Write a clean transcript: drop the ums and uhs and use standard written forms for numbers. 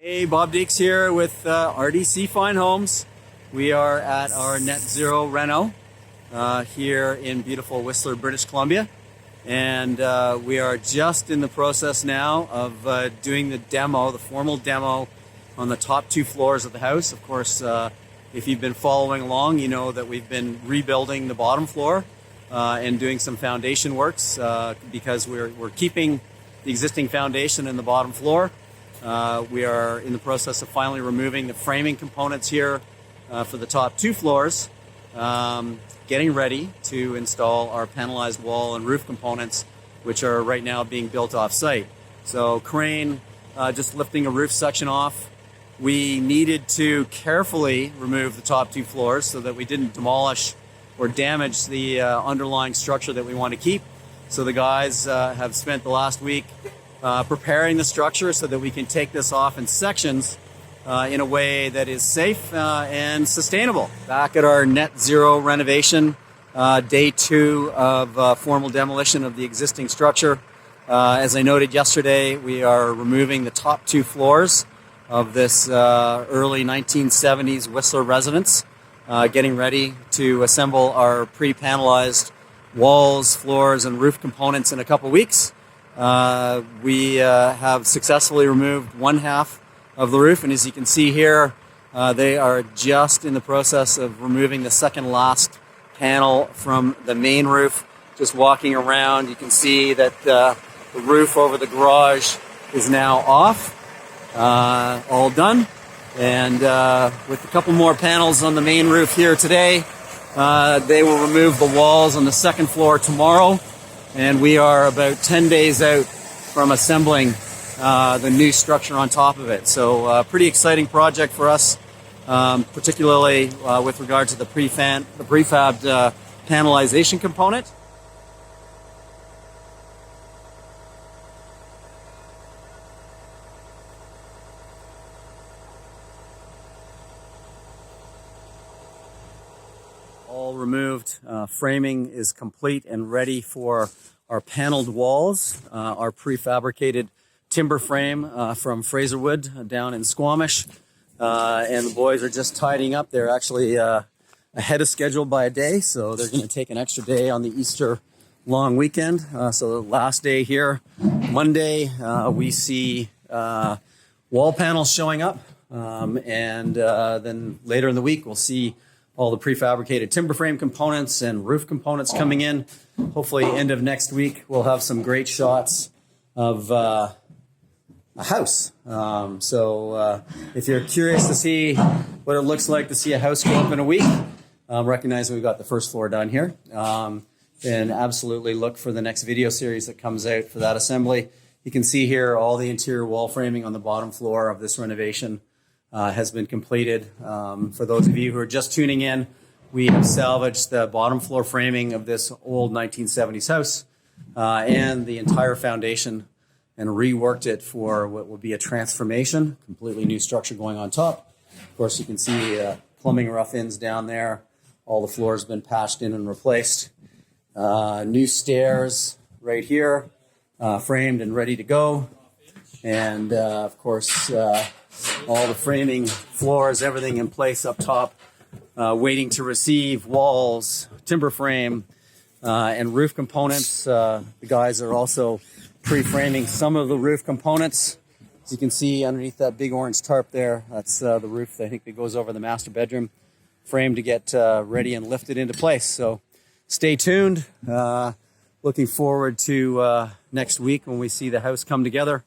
Hey, Bob Deeks here with RDC Fine Homes. We are at our Net Zero Reno here in beautiful Whistler, British Columbia. And we are just in the process now of doing the demo, the formal demo on the top two floors of the house. Of course, if you've been following along, you know that we've been rebuilding the bottom floor and doing some foundation works because we're keeping the existing foundation in the bottom floor. We are in the process of finally removing the framing components here for the top two floors, getting ready to install our panelized wall and roof components, which are right now being built off-site. So crane just lifting a roof section off. We needed to carefully remove the top two floors so that we didn't demolish or damage the underlying structure that we want to keep. So the guys have spent the last week preparing the structure so that we can take this off in sections in a way that is safe and sustainable. Back at our Net Zero renovation, day 2 of formal demolition of the existing structure. As I noted yesterday, we are removing the top two floors of this early 1970s Whistler residence, getting ready to assemble our pre-panelized walls, floors, and roof components in a couple weeks. We have successfully removed one half of the roof, and as you can see here, they are just in the process of removing the second last panel from the main roof. Just walking around, you can see that the roof over the garage is now off, all done. And with a couple more panels on the main roof here today, they will remove the walls on the second floor tomorrow. And we are about 10 days out from assembling the new structure on top of it. So pretty exciting project for us, particularly with regard to the prefabbed panelization component. All removed, framing is complete and ready for our paneled walls, our prefabricated timber frame from Fraserwood down in Squamish, and the boys are just tidying up. They're actually ahead of schedule by a day, so they're going to take an extra day on the Easter long weekend. So the last day here, Monday, we see wall panels showing up, and then later in the week we'll see all the prefabricated timber frame components and roof components coming in. Hopefully end of next week we'll have some great shots of a house. So if you're curious to see what it looks like to see a house go up in a week, recognizing we've got the first floor done here, then absolutely look for the next video series that comes out for that assembly. You can see here all the interior wall framing on the bottom floor of this renovation has been completed. For those of you who are just tuning in, we have salvaged the bottom floor framing of this old 1970s house and the entire foundation and reworked it for what will be a transformation, completely new structure going on top. Of course, you can see plumbing rough-ins down there. All the floors have been patched in and replaced. New stairs right here, framed and ready to go. And of course, all the framing, floors, everything in place up top, waiting to receive walls, timber frame, and roof components. The guys are also pre-framing some of the roof components. As you can see underneath that big orange tarp there, that's the roof, I think, that goes over the master bedroom, framed to get ready and lifted into place. So stay tuned. Looking forward to next week when we see the house come together.